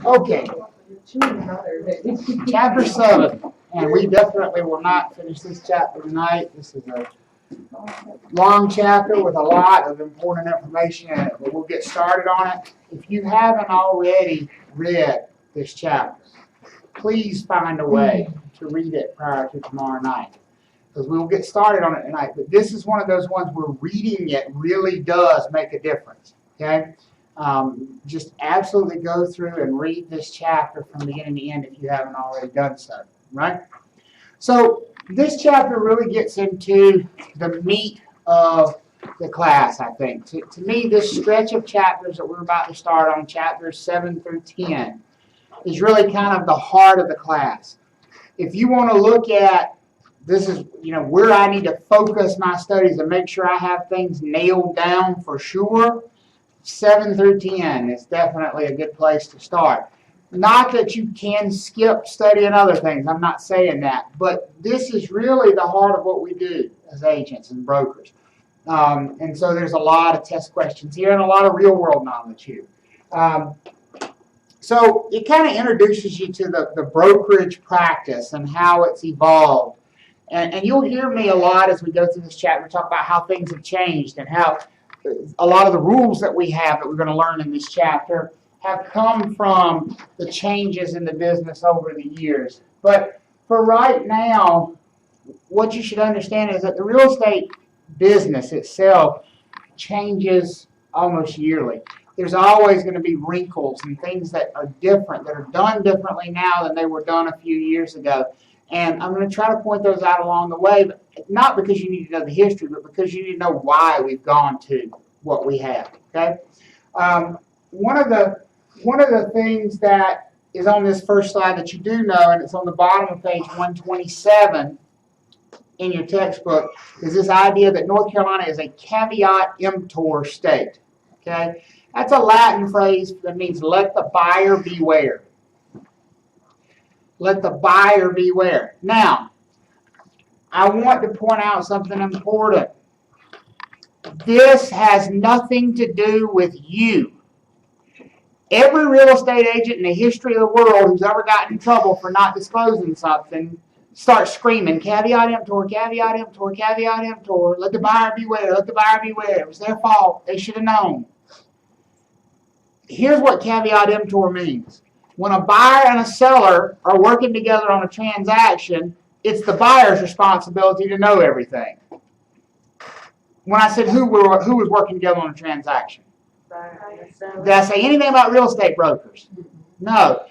Okay. Chapter 7. And we definitely will not finish this chapter tonight. This is a long chapter with a lot of important information in it, but we'll get started on it. If you haven't already read this chapter, please find a way to read it prior to tomorrow night, because we will get started on it tonight. But this is one of those ones where reading it really does make a difference. Okay? Just absolutely go through and read this chapter from beginning to end if you haven't already done so. Right? So this chapter really gets into the meat of the class, I think. To me, this stretch of chapters that we're about to start on, chapters 7 through 10, is really kind of the heart of the class. If you want to look at, this is, where I need to focus my studies and make sure I have things nailed down for sure, 7 through 10 is definitely a good place to start. Not that you can skip studying other things, I'm not saying that, but this is really the heart of what we do as agents and brokers. And so there's a lot of test questions here and a lot of real world knowledge here. So it kind of introduces you to the brokerage practice and how it's evolved. And you'll hear me a lot as we go through this chapter talk about how things have changed and how a lot of the rules that we have that we're going to learn in this chapter have come from the changes in the business over the years. But for right now, what you should understand is that the real estate business itself changes almost yearly. There's always going to be wrinkles and things that are different, that are done differently now than they were done a few years ago. And I'm going to try to point those out along the way, but not because you need to know the history, but because you need to know why we've gone to what we have. Okay. One of the things that is on this first slide that you do know, and it's on the bottom of page 127 in your textbook, is this idea that North Carolina is a caveat emptor state. Okay, that's a Latin phrase that means let the buyer beware. Let the buyer beware. Now, I want to point out something important. This has nothing to do with you. Every real estate agent in the history of the world who's ever gotten in trouble for not disclosing something starts screaming, caveat emptor, caveat emptor, caveat emptor, let the buyer beware, let the buyer beware. It was their fault. They should have known. Here's what caveat emptor means. When a buyer and a seller are working together on a transaction, it's the buyer's responsibility to know everything. When I said who was working together on a transaction, did I say anything about real estate brokers? No.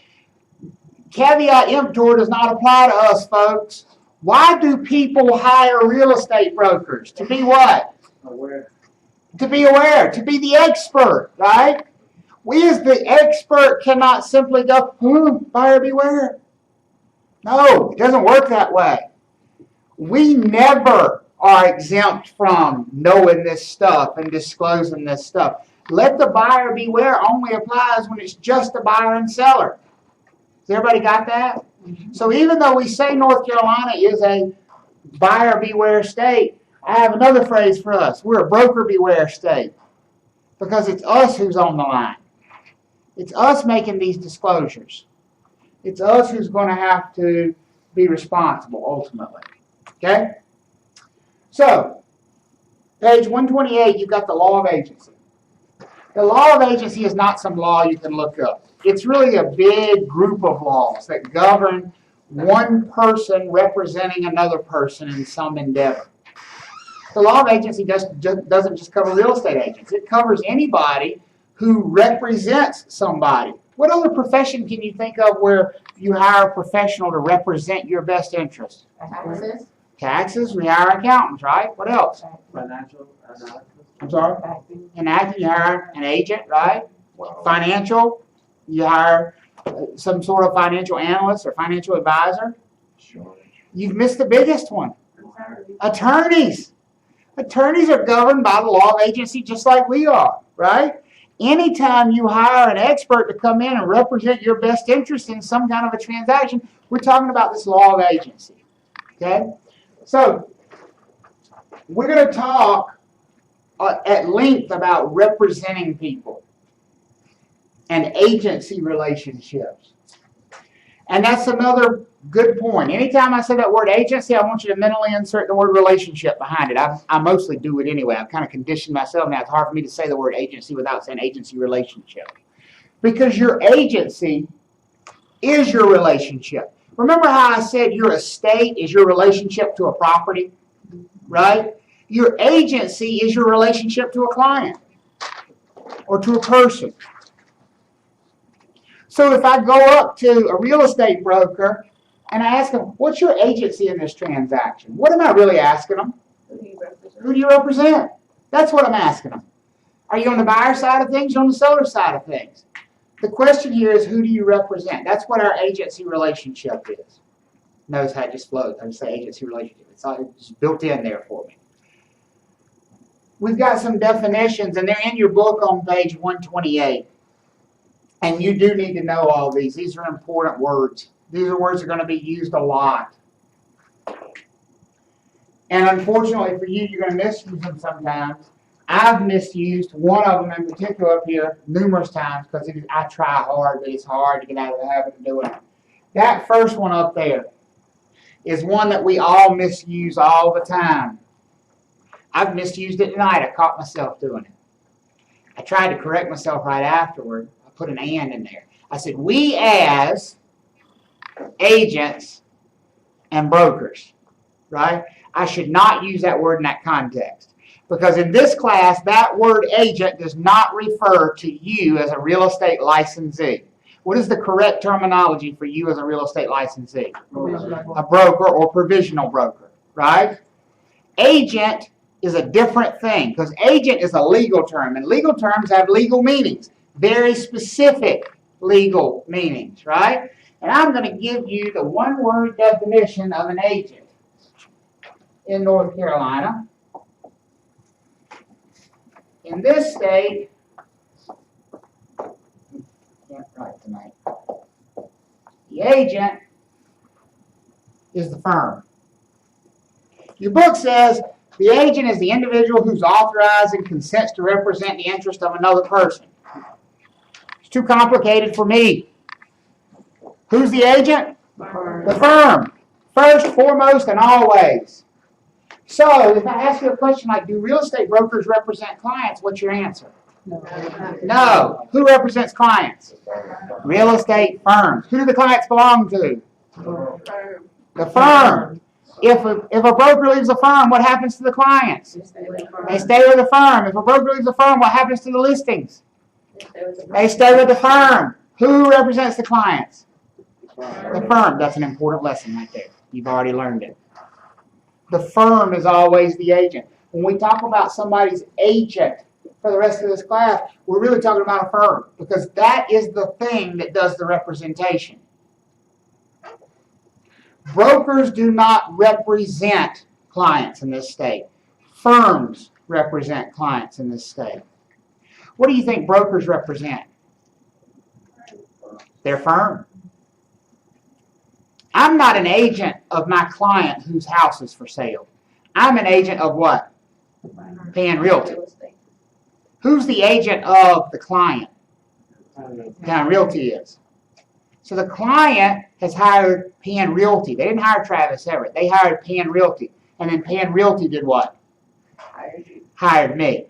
Caveat emptor does not apply to us, folks. Why do people hire real estate brokers? To be what? Aware. To be aware, to be the expert, right? We as the expert cannot simply go, buyer beware. No, it doesn't work that way. We never are exempt from knowing this stuff and disclosing this stuff. Let the buyer beware only applies when it's just a buyer and seller. Has everybody got that? So even though we say North Carolina is a buyer beware state, I have another phrase for us. We're a broker beware state because it's us who's on the line. It's us making these disclosures. It's us who's going to have to be responsible ultimately. Okay? So, page 128, you've got the law of agency. The law of agency is not some law you can look up. It's really a big group of laws that govern one person representing another person in some endeavor. The law of agency doesn't just cover real estate agents. It covers anybody who represents somebody. What other profession can you think of where you hire a professional to represent your best interest? Taxes. Taxes, we hire accountants, right? What else? Financial analysis. I'm sorry? In acting, you hire an agent, right? Financial, you hire some sort of financial analyst or financial advisor. Sure. You've missed the biggest one. Attorneys. Attorneys are governed by the law of agency just like we are, right? Anytime you hire an expert to come in and represent your best interest in some kind of a transaction, we're talking about this law of agency. Okay? So, we're going to talk at length about representing people. and agency relationships. And that's another good point. Anytime I say that word agency, I want you to mentally insert the word relationship behind it. I mostly do it anyway. I've kind of conditioned myself now. It's hard for me to say the word agency without saying agency relationship. Because your agency is your relationship. Remember how I said your estate is your relationship to a property, right? Your agency is your relationship to a client or to a person. So if I go up to a real estate broker and I ask them, what's your agency in this transaction? What am I really asking them? Who do you represent? That's what I'm asking them. Are you on the buyer side of things or on the seller side of things? The question here is, who do you represent? That's what our agency relationship is. Notice how it just flows. I just say agency relationship. It's built in there for me. We've got some definitions, and they're in your book on page 128. And you do need to know all these. These are important words. These are words that are going to be used a lot. And unfortunately for you, you're going to misuse them sometimes. I've misused one of them in particular up here numerous times because I try hard, but it's hard to get out of the habit of doing it. That first one up there is one that we all misuse all the time. I've misused it tonight. I caught myself doing it. I tried to correct myself right afterward. I put an and in there. I said, we as agents and brokers, right? I should not use that word in that context. Because in this class, that word agent does not refer to you as a real estate licensee. What is the correct terminology for you as a real estate licensee? A broker or provisional broker, right? Agent is a different thing because agent is a legal term, and legal terms have legal meanings, very specific legal meanings, right? And I'm going to give you the one-word definition of an agent in North Carolina. In this state, can't write tonight. The agent is the firm. Your book says the agent is the individual who's authorized and consents to represent the interest of another person. It's too complicated for me. Who's the agent? The firm. First, foremost, and always. So, if I ask you a question like, do real estate brokers represent clients, what's your answer? No. Who represents clients? Real estate firms. Who do the clients belong to? The firm. If a broker leaves a firm, what happens to the clients? They stay with the firm. If a broker leaves a firm, what happens to the listings? They stay with the firm. Who represents the clients? The firm. That's an important lesson right there. You've already learned it. The firm is always the agent. When we talk about somebody's agent for the rest of this class, we're really talking about a firm because that is the thing that does the representation. Brokers do not represent clients in this state. Firms represent clients in this state. What do you think brokers represent? Their firm. I'm not an agent of my client whose house is for sale. I'm an agent of what? Pan Realty. Who's the agent of the client? Pan Realty is. So the client has hired Pan Realty. They didn't hire Travis Everett. They hired Pan Realty. And then Pan Realty did what? Hired me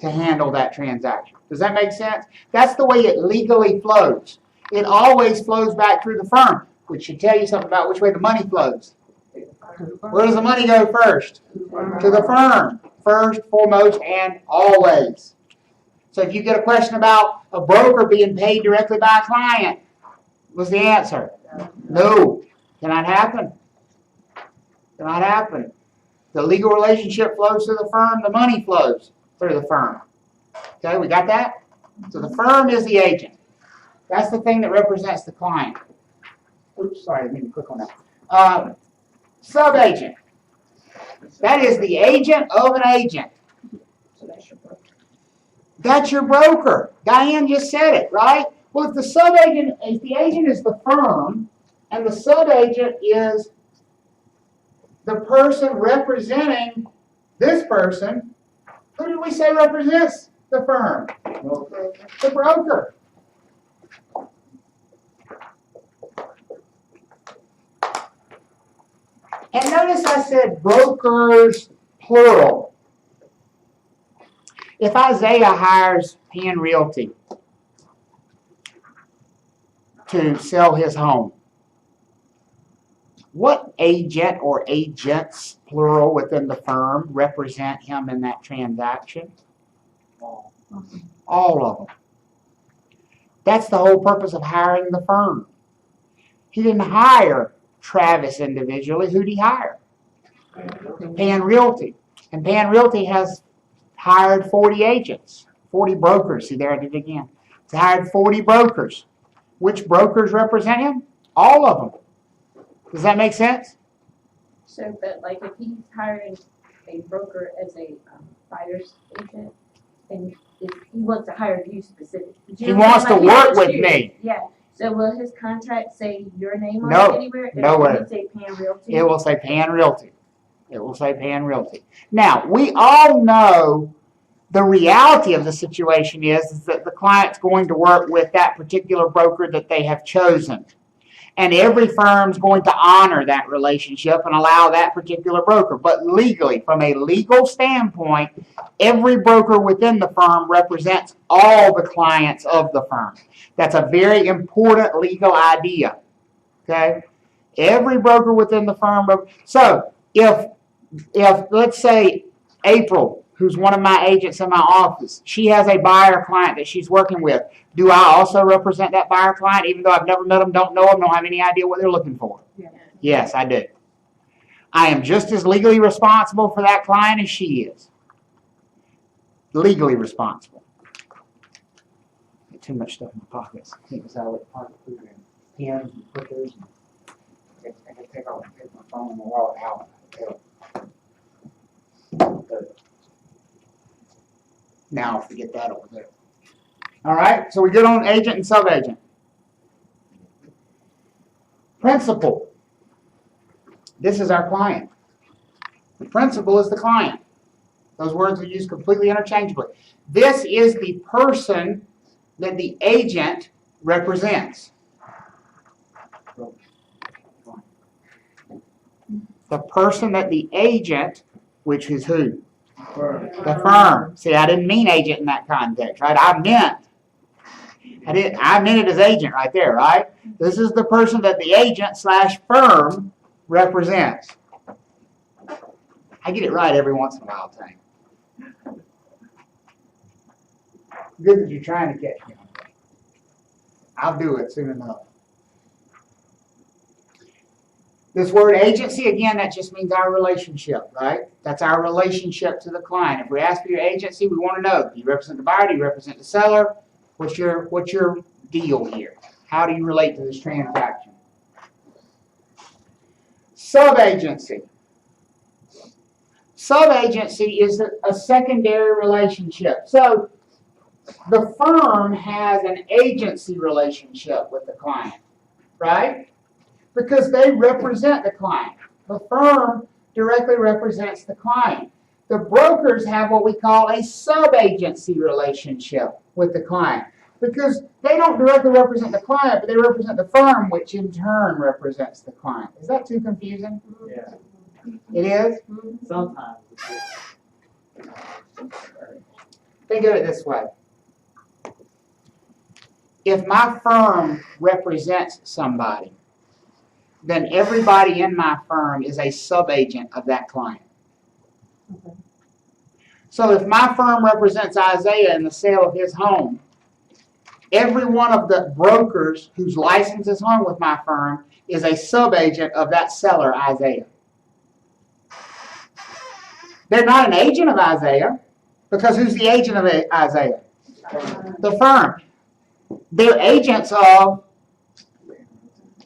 to handle that transaction. Does that make sense? That's the way it legally flows. It always flows back through the firm, which should tell you something about which way the money flows. Where does the money go first? To the firm. First, foremost, and always. So if you get a question about a broker being paid directly by a client, what's the answer? No. Cannot happen. Cannot happen. The legal relationship flows through the firm. The money flows through the firm. Okay, we got that? So the firm is the agent. That's the thing that represents the client. Oops, sorry, I didn't mean to click on that. Subagent. That is the agent of an agent. That's your broker. Diane just said it, right? Well, if the agent is the firm, and the subagent is the person representing this person, who did we say represents the firm? The broker. And notice I said brokers, plural. If Isaiah hires Penn Realty to sell his home, what agent or agents, plural, within the firm represent him in that transaction? All of them. That's the whole purpose of hiring the firm. He didn't hire Travis individually. Who did he hire? Penn Realty. And Penn Realty has hired 40 agents, 40 brokers. See, there I did it again. He's hired 40 brokers. Which brokers represent him? All of them. Does that make sense? So, but like if he's hiring a broker as a buyer's agent, and if he wants to hire you specifically, He wants to work with me. Yeah. So will his contract say your name on No, it anywhere? nowhere. Will it say Penn Realty? It will say Penn Realty. It will say Penn Realty. Now, we all know the reality of the situation is that the client's going to work with that particular broker that they have chosen. And every firm's going to honor that relationship and allow that particular broker. But legally, from a legal standpoint, every broker within the firm represents all the clients of the firm. That's a very important legal idea. Okay? Every broker within the firm. So, if let's say April, who's one of my agents in my office, she has a buyer client that she's working with. Do I also represent that buyer client, even though I've never met them, don't know them, don't have any idea what they're looking for? Yeah. Yes, I do. I am just as legally responsible for that client as she is. Legally responsible. Too much stuff in my pockets. I think it's out of the pocket food and pens and clippers. I can take my phone and my wallet out. Now forget that over there. All right, so we get on agent and subagent. Principal. This is our client. The principal is the client. Those words are used completely interchangeably. This is the person that the agent represents. The person that the agent, which is who? The firm. See, I didn't mean agent in that context, right? I meant it as agent right there, right? This is the person that the agent / firm represents. I get it right every once in a while, Tank. Good that you're trying to catch me on that. I'll do it soon enough. This word agency, again, that just means our relationship, right? That's our relationship to the client. If we ask for your agency, we want to know, do you represent the buyer? Do you represent the seller? What's your deal here? How do you relate to this transaction? Subagency. Subagency is a secondary relationship. So the firm has an agency relationship with the client, right? Because they represent the client. The firm directly represents the client. The brokers have what we call a subagency relationship with the client because they don't directly represent the client, but they represent the firm, which in turn represents the client. Is that too confusing? Yeah. It is? Sometimes. Think of it this way. If my firm represents somebody, then everybody in my firm is a subagent of that client. Okay. So if my firm represents Isaiah in the sale of his home, every one of the brokers whose license is home with my firm is a subagent of that seller, Isaiah. They're not an agent of Isaiah, because who's the agent of Isaiah? The firm. They're agents of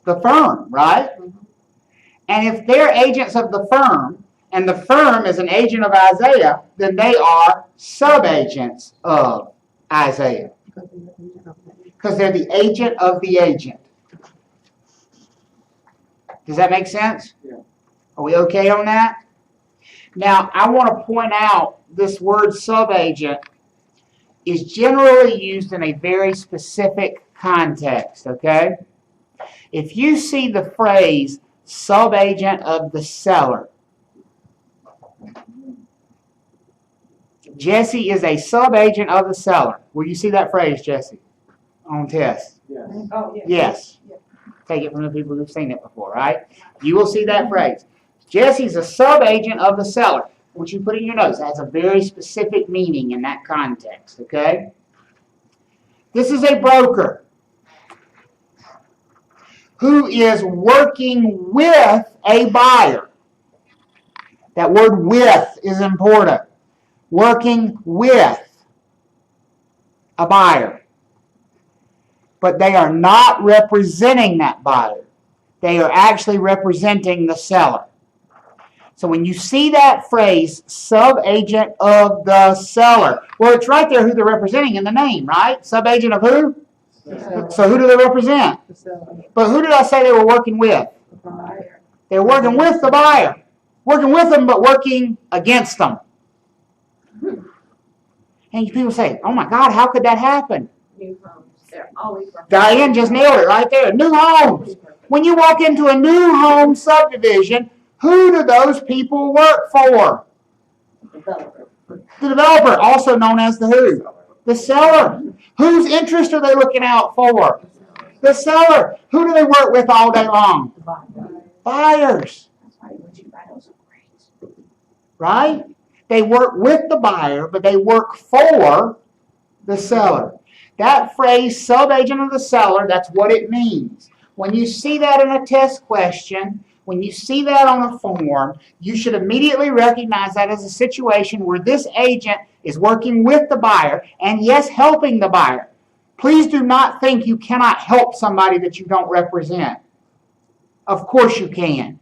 the firm, right? And if they're agents of the firm, and the firm is an agent of Isaiah, then they are subagents of Isaiah. Because they're the agent of the agent. Does that make sense? Yeah. Are we okay on that? Now, I want to point out this word subagent is generally used in a very specific context, okay? If you see the phrase subagent of the seller. Jesse is a subagent of the seller. Will you see that phrase, Jesse, on test? Yes. Oh, yeah. Yes. Take it from the people who've seen it before, right? You will see that phrase. Jesse's a subagent of the seller. I want you to put it in your notes. That has a very specific meaning in that context, okay? This is a broker who is working with a buyer. That word with is important. Working with a buyer. But they are not representing that buyer. They are actually representing the seller. So when you see that phrase, subagent of the seller, well, it's right there who they're representing in the name, right? Subagent of who? So who do they represent? The seller, But who did I say they were working with? the buyer. They're working with the buyer. Working with them, but working against them. And people say, oh my God, how could that happen? New homes, they're always. Diane just nailed it right there. New homes. When you walk into a new home subdivision, who do those people work for? Developer. The developer, also known as the who? The seller. Whose interest are they looking out for? The seller. Who do they work with all day long? The buyer. Buyers. That's why when you buy those are great. Right? They work with the buyer, but they work for the seller. That phrase, subagent of the seller, that's what it means. When you see that in a test question, when you see that on a form, you should immediately recognize that as a situation where this agent is working with the buyer and, yes, helping the buyer. Please do not think you cannot help somebody that you don't represent. Of course you can.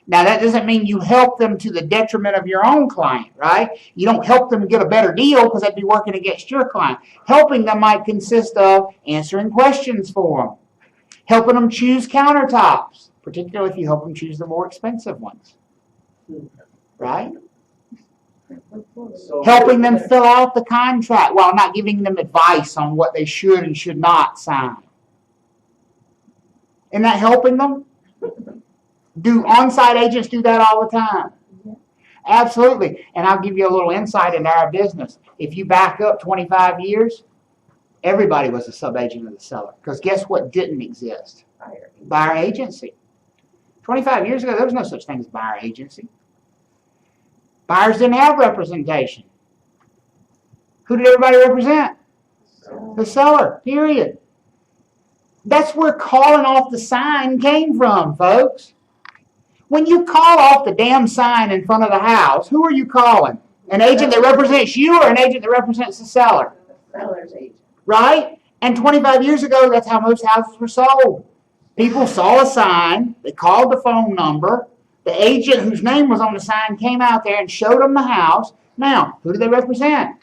Now, that doesn't mean you help them to the detriment of your own client, right? You don't help them get a better deal because they'd be working against your client. Helping them might consist of answering questions for them, helping them choose countertops, particularly if you help them choose the more expensive ones, right? So Helping them fill out the contract while not giving them advice on what they should and should not sign. Isn't that helping them? Do on-site agents do that all the time? Absolutely. And I'll give you a little insight into our business. If you back up 25 years, everybody was a subagent of the seller. Because guess what didn't exist? Buyer agency. 25 years ago, there was no such thing as buyer agency. Buyers didn't have representation. Who did everybody represent? The seller, period. That's where calling off the sign came from, folks. When you call off the damn sign in front of the house, who are you calling? An agent that represents you or an agent that represents the seller? Seller's agent. Right? And 25 years ago, that's how most houses were sold. People saw a sign, they called the phone number, the agent whose name was on the sign came out there and showed them the house. Now, who do they represent?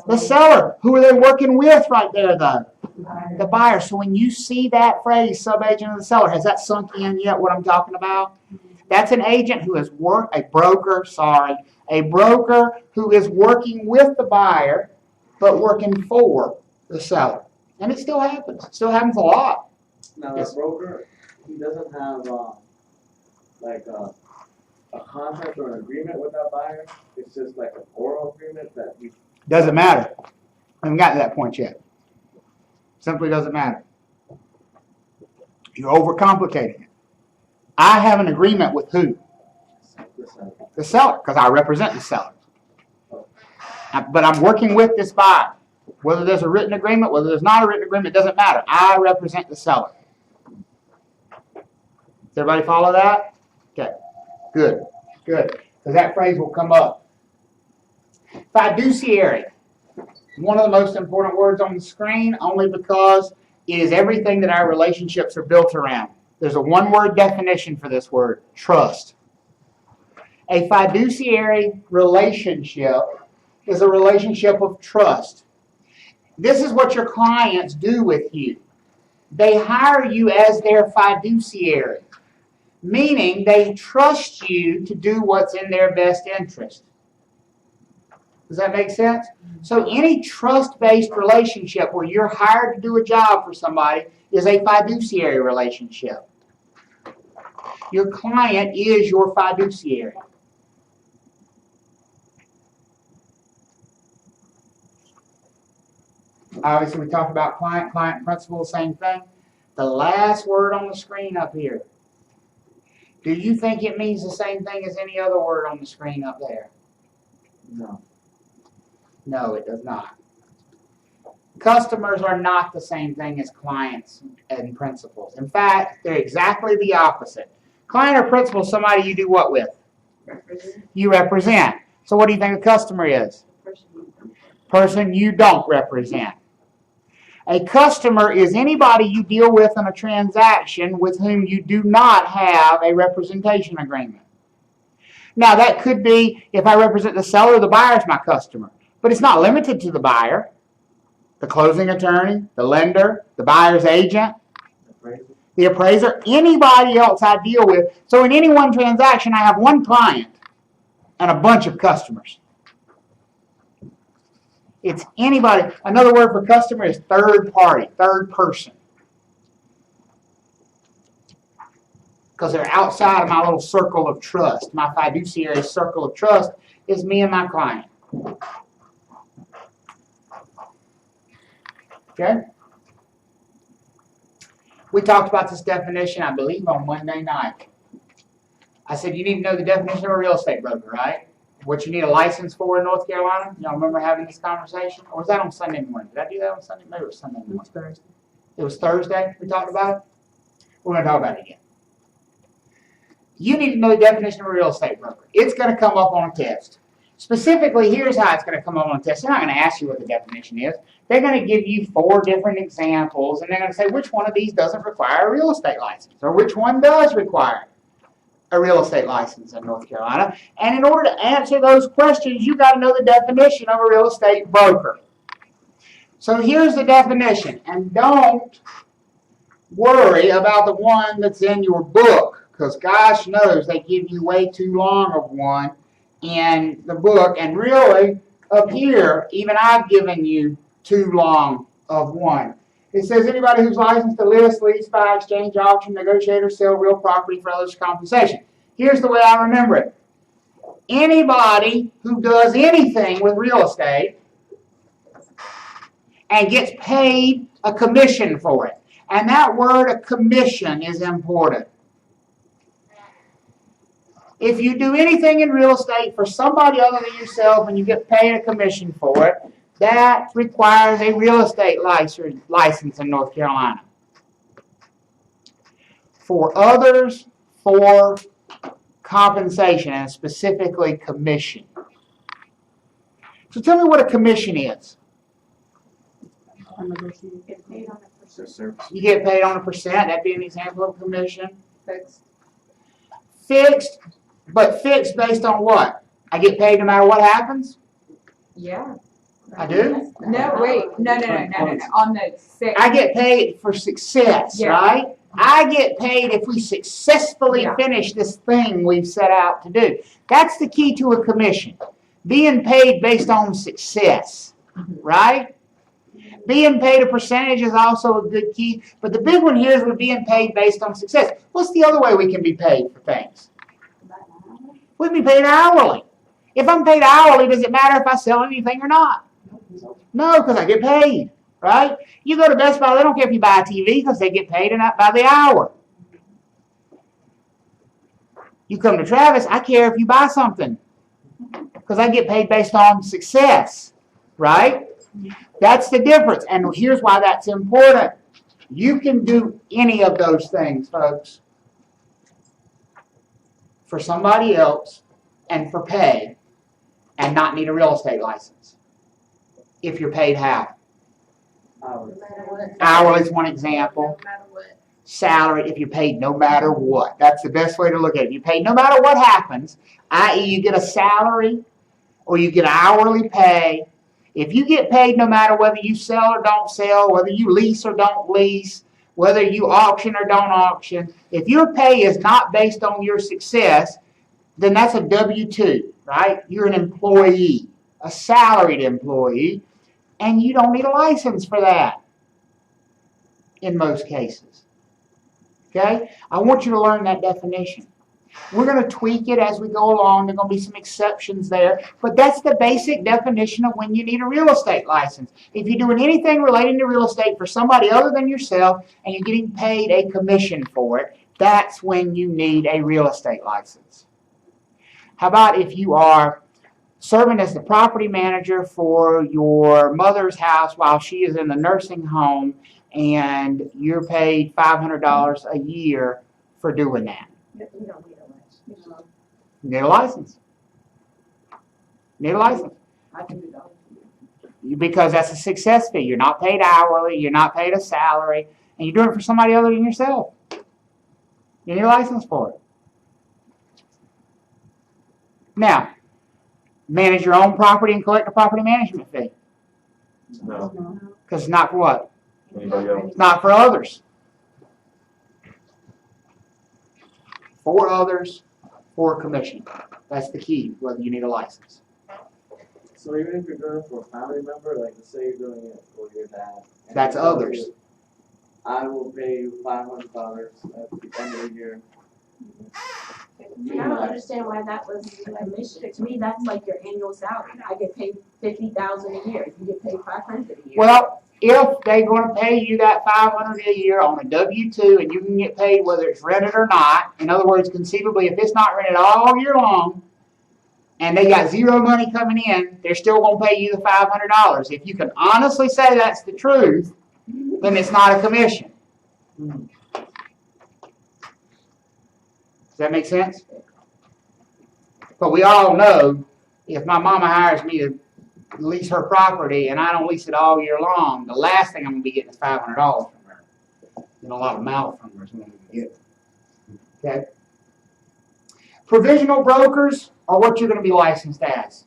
The seller. Who are they working with right there, though? The buyer. So when you see that phrase, subagent of the seller, has that sunk in yet what I'm talking about? That's an agent who is a broker who is working with the buyer, but working for the seller. And it still happens. It still happens a lot. now Yes. the broker, he doesn't have like a contract or an agreement with that buyer. It's just like an oral agreement that we. Doesn't matter. I haven't gotten to that point yet. Simply doesn't matter. You're overcomplicating it. I have an agreement with who? The seller, because I represent the seller. But I'm working with this buyer. Whether there's a written agreement, whether there's not a written agreement, doesn't matter. I represent the seller. Does everybody follow that? Okay. Good. Good. Because that phrase will come up. Fiduciary. One of the most important words on the screen, only because it is everything that our relationships are built around. There's a one-word definition for this word: trust. A fiduciary relationship is a relationship of trust. This is what your clients do with you. They hire you as their fiduciary, meaning they trust you to do what's in their best interest. Does that make sense? So any trust-based relationship where you're hired to do a job for somebody is a fiduciary relationship. Your client is your fiduciary. Obviously, we talked about client, principal, same thing. The last word on the screen up here. Do you think it means the same thing as any other word on the screen up there? No. No, it does not. Customers are not the same thing as clients and principals. In fact, they're exactly the opposite. Client or principal is somebody you do what with? You represent. So what do you think a customer is? Person you don't represent. A customer is anybody you deal with in a transaction with whom you do not have a representation agreement. Now, that could be if I represent the seller, the buyer is my customer. But it's not limited to the buyer. The closing attorney, the lender, the buyer's agent, the appraiser, anybody else I deal with. So in any one transaction, I have one client and a bunch of customers. It's anybody. Another word for customer is third party, third person. Because they're outside of my little circle of trust. My fiduciary circle of trust is me and my client. Okay? We talked about this definition, I believe, on Monday night. I said you need to know the definition of a real estate broker, right? What you need a license for in North Carolina. Y'all remember having this conversation? Or was that on Sunday morning? Did I do that on Sunday? Maybe it was Sunday morning. It's Thursday. It was Thursday we talked about it? We're going to talk about it again. You need to know the definition of a real estate broker. It's going to come up on a test. Specifically, here's how it's going to come up on a test. They're not going to ask you what the definition is. They're going to give you 4 different examples, and they're going to say which one of these doesn't require a real estate license, or which one does require a real estate license in North Carolina. And in order to answer those questions, you got to know the definition of a real estate broker. So here's the definition, and don't worry about the one that's in your book, because gosh knows they give you way too long of one in the book, and really up here, even I've given you too long of one. It says anybody who's licensed to list, lease, buy, exchange, auction, negotiate, or sell real property for others' compensation. Here's the way I remember it. Anybody who does anything with real estate and gets paid a commission for it. And that word, a commission, is important. If you do anything in real estate for somebody other than yourself and you get paid a commission for it, that requires a real estate license in North Carolina. For others, for compensation, and specifically commission. So tell me what a commission is. You get paid on a percent. You get paid on a percent. That'd be an example of commission. Fixed. Fixed, but fixed based on what? I get paid no matter what happens? Yeah. I do? No, wait. No. On the 6th. I get paid for success, Yeah. right? I get paid if we successfully Yeah. finish this thing we've set out to do. That's the key to a commission. Being paid based on success, right? Being paid a percentage is also a good key, but the big one here is we're being paid based on success. What's the other way we can be paid for things? We'd be paid hourly. If I'm paid hourly, does it matter if I sell anything or not? No, because I get paid, right? You go to Best Buy, they don't care if you buy a TV because they get paid by the hour. You come to Travis, I care if you buy something because I get paid based on success, right? That's the difference, and here's why that's important. You can do any of those things, folks, for somebody else and for pay and not need a real estate license. If you're paid how? Hours. No matter what. Hourly is one example. No matter what. Salary, if you're paid no matter what. That's the best way to look at it. You're paid no matter what happens, i.e. you get a salary or you get hourly pay. If you get paid no matter whether you sell or don't sell, whether you lease or don't lease, whether you auction or don't auction, if your pay is not based on your success, then that's a W-2, right? You're an employee, a salaried employee, and you don't need a license for that in most cases. Okay? I want you to learn that definition. We're going to tweak it as we go along. There are going to be some exceptions there. But that's the basic definition of when you need a real estate license. If you're doing anything relating to real estate for somebody other than yourself and you're getting paid a commission for it, that's when you need a real estate license. How about if you are serving as the property manager for your mother's house while she is in the nursing home and you're paid $500 a year for doing that? You don't need a license. You need a license. Need a license. I can do that. Because that's a success fee. You're not paid hourly, you're not paid a salary, and you're doing it for somebody other than yourself. You need a license for it. Now, manage your own property and collect a property management fee. No. Because it's not for what? Anybody else? It's not for others. For others, for a commission. That's the key, whether you need a license. So even if you're doing it for a family member, like let's say you're doing it for your dad. and That's he tells others. you, I will pay you $500 at the end of the year. I don't understand why that was a commission. To me, that's like your annual salary. I get paid $50,000 a year. You get paid $500 a year. Well, if they're going to pay you that $500 a year on a W-2 and you can get paid whether it's rented or not, in other words, conceivably, if it's not rented all year long and they got zero money coming in, they're still going to pay you the $500. If you can honestly say that's the truth, then it's not a commission. Does that make sense? But we all know if my mama hires me to lease her property and I don't lease it all year long, the last thing I'm going to be getting is $500 from her. And a lot of mouth from her is what I'm going to get. Okay? Provisional brokers are what you're going to be licensed as.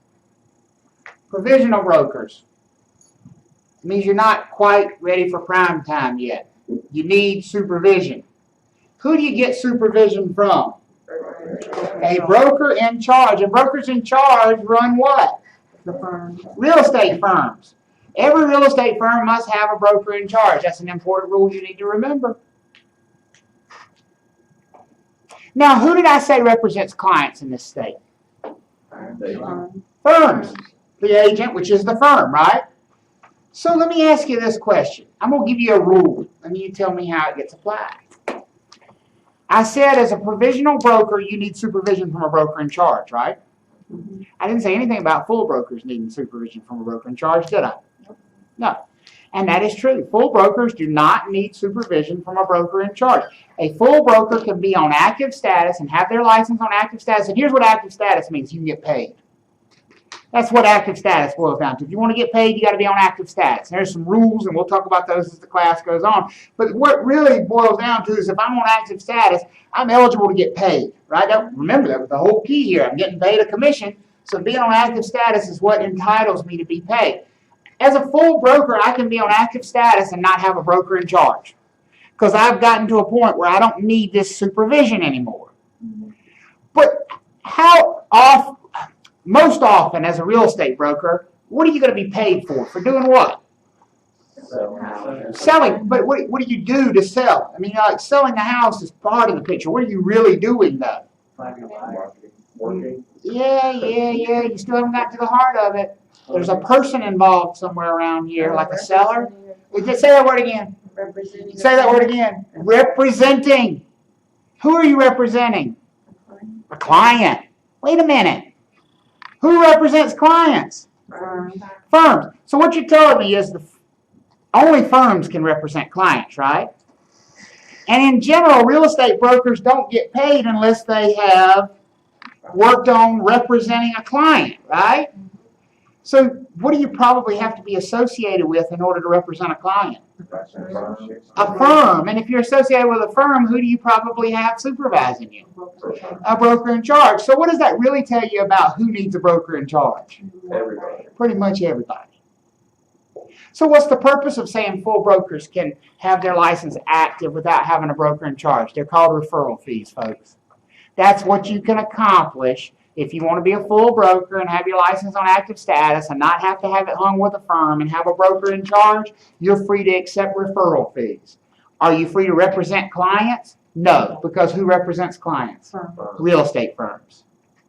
Provisional brokers means you're not quite ready for prime time yet. You need supervision. Who do you get supervision from? A broker in charge. And brokers in charge run what? The firm. Real estate firms. Every real estate firm must have a broker in charge. That's an important rule you need to remember. Now, who did I say represents clients in this state? Firms. The agent, which is the firm, right? So let me ask you this question. I'm going to give you a rule, and you tell me how it gets applied. I said as a provisional broker, you need supervision from a broker in charge, right? I didn't say anything about full brokers needing supervision from a broker in charge, did I? No. And that is true. Full brokers do not need supervision from a broker in charge. A full broker can be on active status and have their license on active status. And here's what active status means. You can get paid. That's what active status boils down to. If you want to get paid, you got to be on active status. There's some rules, and we'll talk about those as the class goes on. But what it really boils down to is if I'm on active status, I'm eligible to get paid, right? Remember, that was the whole key here. I'm getting paid a commission, so being on active status is what entitles me to be paid. As a full broker, I can be on active status and not have a broker in charge because I've gotten to a point where I don't need this supervision anymore. But most often as a real estate broker, what are you going to be paid for? For doing what? Selling. But what do you do to sell? I mean, like selling the house is part of the picture. What are you really doing though? Finding a buyer. Working. Yeah. You still haven't got to the heart of it. There's a person involved somewhere around here, like a seller. Say that word again. Representing. Say that word again. Representing. Who are you representing? A client. Wait a minute. Who represents clients? Firms. So what you're telling me is only firms can represent clients, right? And in general, real estate brokers don't get paid unless they have worked on representing a client, right? So what do you probably have to be associated with in order to represent a client? A firm. And if you're associated with a firm, who do you probably have supervising you? A broker in charge. So what does that really tell you about who needs a broker in charge? Everybody. Pretty much everybody. So what's the purpose of saying full brokers can have their license active without having a broker in charge? They're called referral fees, folks. That's what you can accomplish if you want to be a full broker and have your license on active status and not have to have it hung with a firm and have a broker in charge. You're free to accept referral fees. Are you free to represent clients? No, because who represents clients? Real estate firms.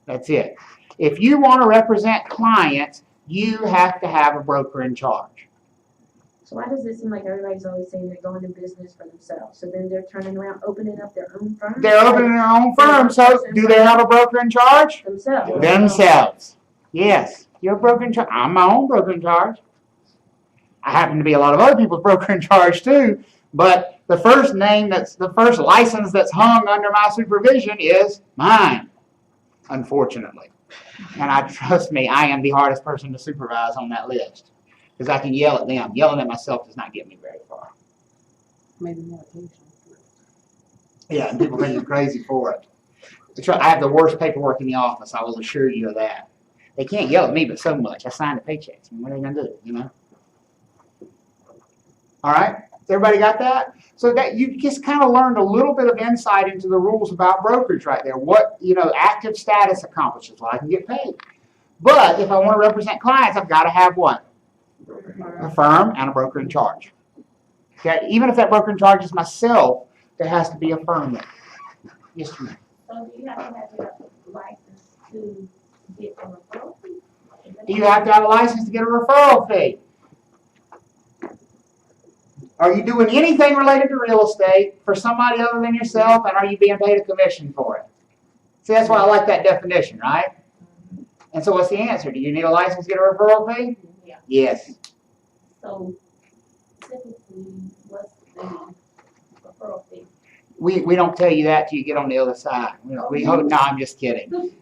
That's it. If you want to represent clients, you have to have a broker in charge. So why does it seem like everybody's always saying they're going in business for themselves? So then they're turning around, opening up their own firm? They're opening their own firm, so do they have a broker in charge? Themselves. Themselves. Yes, you're a broker in charge. I'm my own broker in charge. I happen to be a lot of other people's broker in charge too, but the first license that's hung under my supervision is mine, unfortunately. And trust me, I am the hardest person to supervise on that list because I can yell at them. Yelling at myself does not get me very far. Maybe meditation. Yeah, and people think you're crazy for it. I have the worst paperwork in the office, I will assure you of that. They can't yell at me but so much. I sign the paychecks. What are they going to do, you know? All right? Everybody got that? So that you just kind of learned a little bit of insight into the rules about brokerage right there. What, active status accomplishes. Well, I can get paid. But if I want to represent clients, I've got to have what? A firm and a broker in charge. Okay? Even if that broker in charge is myself, there has to be a firm there. Yes, ma'am. So do you have to have your license to get a referral fee? Do you have to have a license to get a referral fee? Are you doing anything related to real estate for somebody other than yourself, and are you being paid a commission for it? See, that's why I like that definition, right? And so what's the answer? Do you need a license to get a referral fee? Yeah. Yes. So typically, what's the referral fee? We don't tell you that till you get on the other side. We hope. No, I'm just kidding.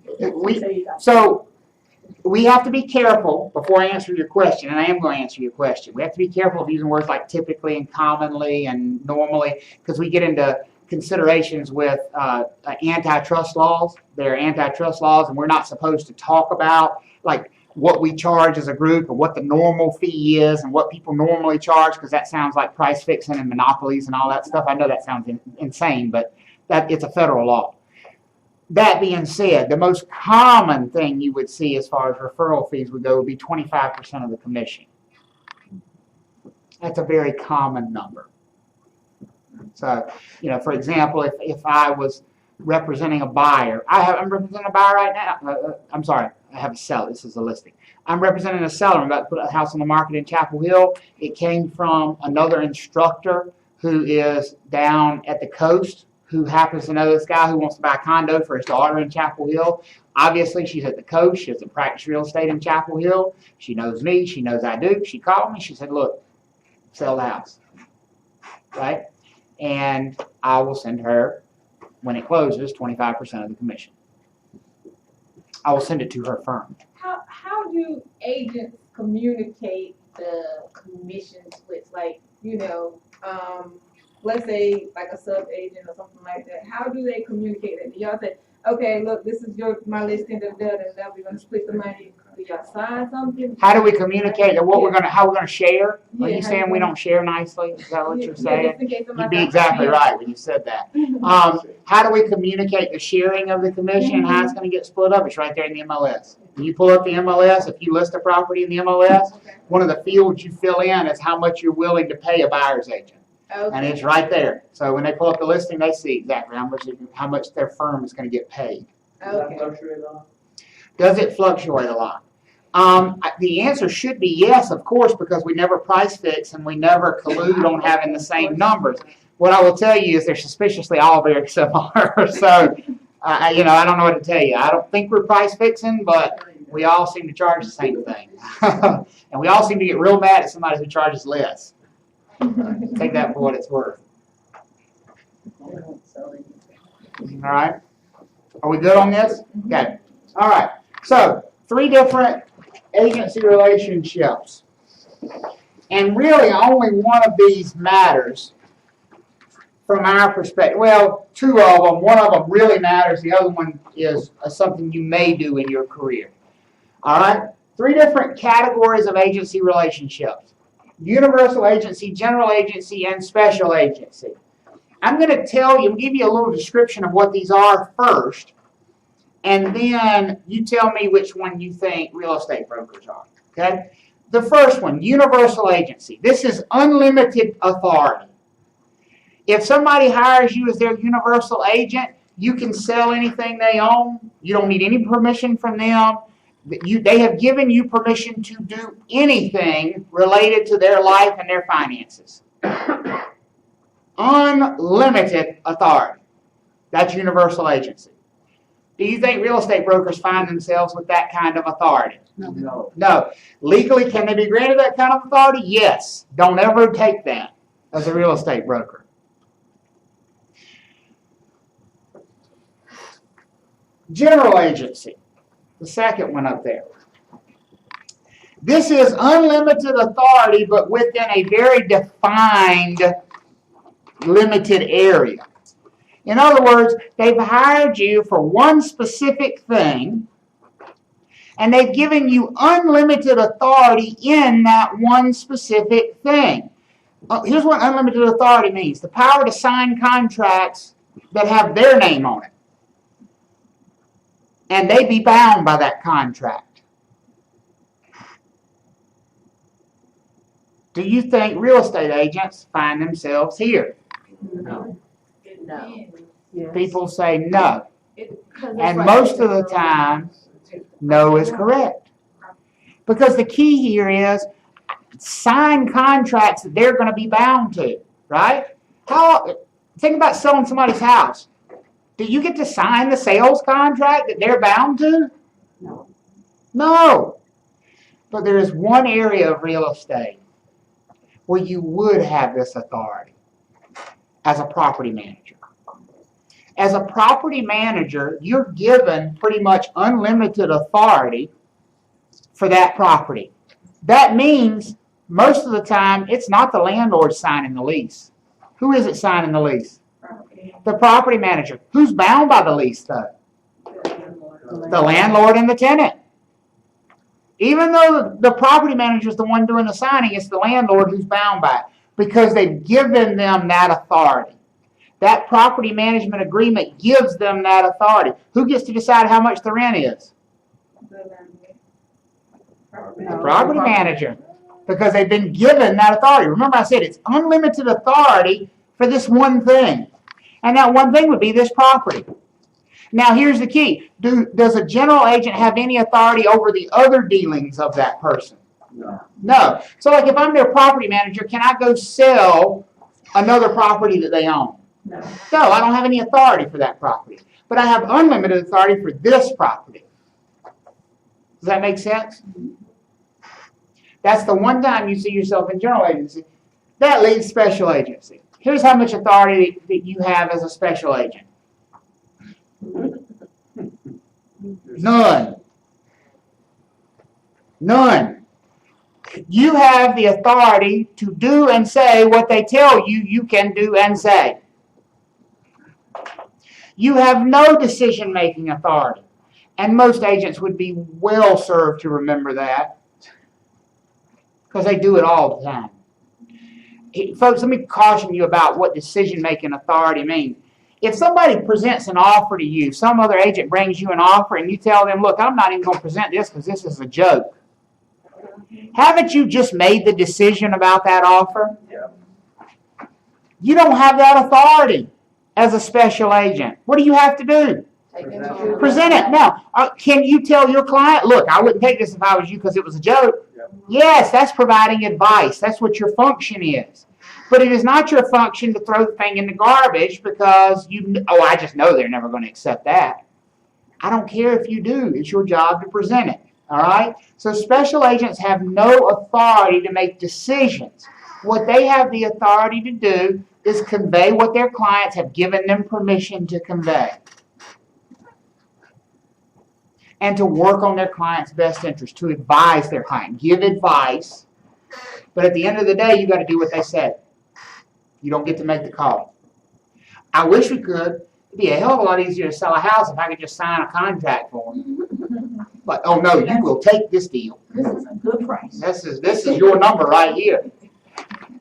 So we have to be careful before I answer your question, and I am going to answer your question. We have to be careful of using words like typically and commonly and normally, because we get into considerations with antitrust laws. There are antitrust laws, and we're not supposed to talk about like what we charge as a group or what the normal fee is and what people normally charge, because that sounds like price fixing and monopolies and all that stuff. I know that sounds insane, but it's a federal law. That being said, the most common thing you would see as far as referral fees would go would be 25% of the commission. That's a very common number. So, for example, if I was representing a buyer, I'm representing a buyer right now. I'm sorry, I have a seller. This is a listing. I'm representing a seller. I'm about to put a house on the market in Chapel Hill. It came from another instructor who is down at the coast, who happens to know this guy who wants to buy a condo for his daughter in Chapel Hill. Obviously, she's at the coast. She doesn't practice real estate in Chapel Hill. She knows me. She knows I do. She called me. She said, look, sell the house. Right? And I will send her, when it closes, 25% of the commission. I will send it to her firm. How do agents communicate the commissions with, let's say like a sub agent or something like that? How do they communicate it? Do y'all say, okay, look, this is my listing, we're gonna split the money. Do y'all sign something? How do we communicate how we're gonna share? Are Yeah, you how saying do we we- don't share nicely? Is that what you're saying? Just in case somebody You'd be comes exactly in. right when you said that. How do we communicate the sharing of the commission and how it's going to get split up? It's right there in the MLS. When you pull up the MLS, if you list a property in the MLS, Okay. one of the fields you fill in is how much you're willing to pay a buyer's agent. And Okay. it's right there. So when they pull up the listing, they see exactly how much their firm is going to get paid. Does that Okay. fluctuate a lot? Does it fluctuate a lot? The answer should be yes, of course, because we never price fix and we never collude on having the same numbers. What I will tell you is they're suspiciously all very similar. So, I don't know what to tell you. I don't think we're price fixing, but we all seem to charge the same thing. And we all seem to get real mad at somebody who charges less. Take that for what it's worth. All right. Are we good on this? Okay. All right. So, 3 different agency relationships. And really only one of these matters from our perspective. Well, 2 of them. One of them really matters. The other one is something you may do in your career. All right? 3 different categories of agency relationships. Universal agency, general agency, and special agency. I'm going to give you a little description of what these are first, and then you tell me which one you think real estate brokers are. Okay? The first one, universal agency. This is unlimited authority. If somebody hires you as their universal agent, you can sell anything they own. You don't need any permission from them. They have given you permission to do anything related to their life and their finances. Unlimited authority. That's universal agency. Do you think real estate brokers find themselves with that kind of authority? No. No. Legally, can they be granted that kind of authority? Yes. Don't ever take that as a real estate broker. General agency, the second one up there. This is unlimited authority, but within a very defined, limited area. In other words, they've hired you for one specific thing, and they've given you unlimited authority in that one specific thing. Here's what unlimited authority means: the power to sign contracts that have their name on it. And they be bound by that contract. Do you think real estate agents find themselves here? No. No. Yes. People say no. 'Cause And it's most like- of the time, no is correct. Because the key here is sign contracts that they're going to be bound to, right? Think about selling somebody's house. Do you get to sign the sales contract that they're bound to? No. No. But there is one area of real estate where you would have this authority as a property manager. As a property manager, you're given pretty much unlimited authority for that property. That means most of the time it's not the landlord signing the lease. Who is it signing the lease? The property manager. Who's bound by the lease, though? The landlord and the tenant. Even though the property manager is the one doing the signing, it's the landlord who's bound by it because they've given them that authority. That property management agreement gives them that authority. Who gets to decide how much the rent is? The property manager. Because they've been given that authority. Remember I said it's unlimited authority for this one thing. And that one thing would be this property. Now here's the key. Does a general agent have any authority over the other dealings of that person? No. No. So like if I'm their property manager, can I go sell another property that they own? No. No, I don't have any authority for that property. But I have unlimited authority for this property. Does that make sense? That's the one time you see yourself in general agency. That leaves special agency. Here's how much authority that you have as a special agent. None. None. You have the authority to do and say what they tell you you can do and say. You have no decision-making authority. And most agents would be well served to remember that because they do it all the time. Folks, let me caution you about what decision-making authority means. If somebody presents an offer to you, some other agent brings you an offer and you tell them, look, I'm not even going to present this because this is a joke. Haven't you just made the decision about that offer? Yeah. You don't have that authority as a special agent. What do you have to do? Present it. Now, can you tell your client, look, I wouldn't take this if I was you because it was a joke? Yep. Yes, that's providing advice. That's what your function is. But it is not your function to throw the thing in the garbage because I just know they're never going to accept that. I don't care if you do. It's your job to present it. All right? So special agents have no authority to make decisions. What they have the authority to do is convey what their clients have given them permission to convey. And to work on their client's best interest, to advise their client, give advice. But at the end of the day, you got to do what they say. You don't get to make the call. I wish we could. It'd be a hell of a lot easier to sell a house if I could just sign a contract for them. But oh no, you will take this deal. This is a good price. This is your number right here.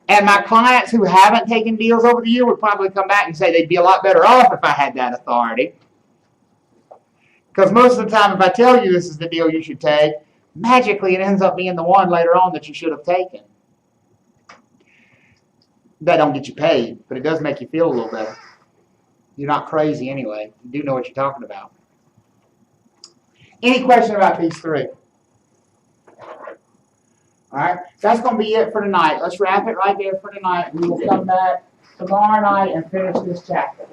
And my clients who haven't taken deals over the year would probably come back and say they'd be a lot better off if I had that authority. Because most of the time, if I tell you this is the deal you should take, magically it ends up being the one later on that you should have taken. That don't get you paid, but it does make you feel a little better. You're not crazy anyway. You do know what you're talking about. Any question about these three? All right, that's going to be it for tonight. Let's wrap it right there for tonight. We will come back tomorrow night and finish this chapter.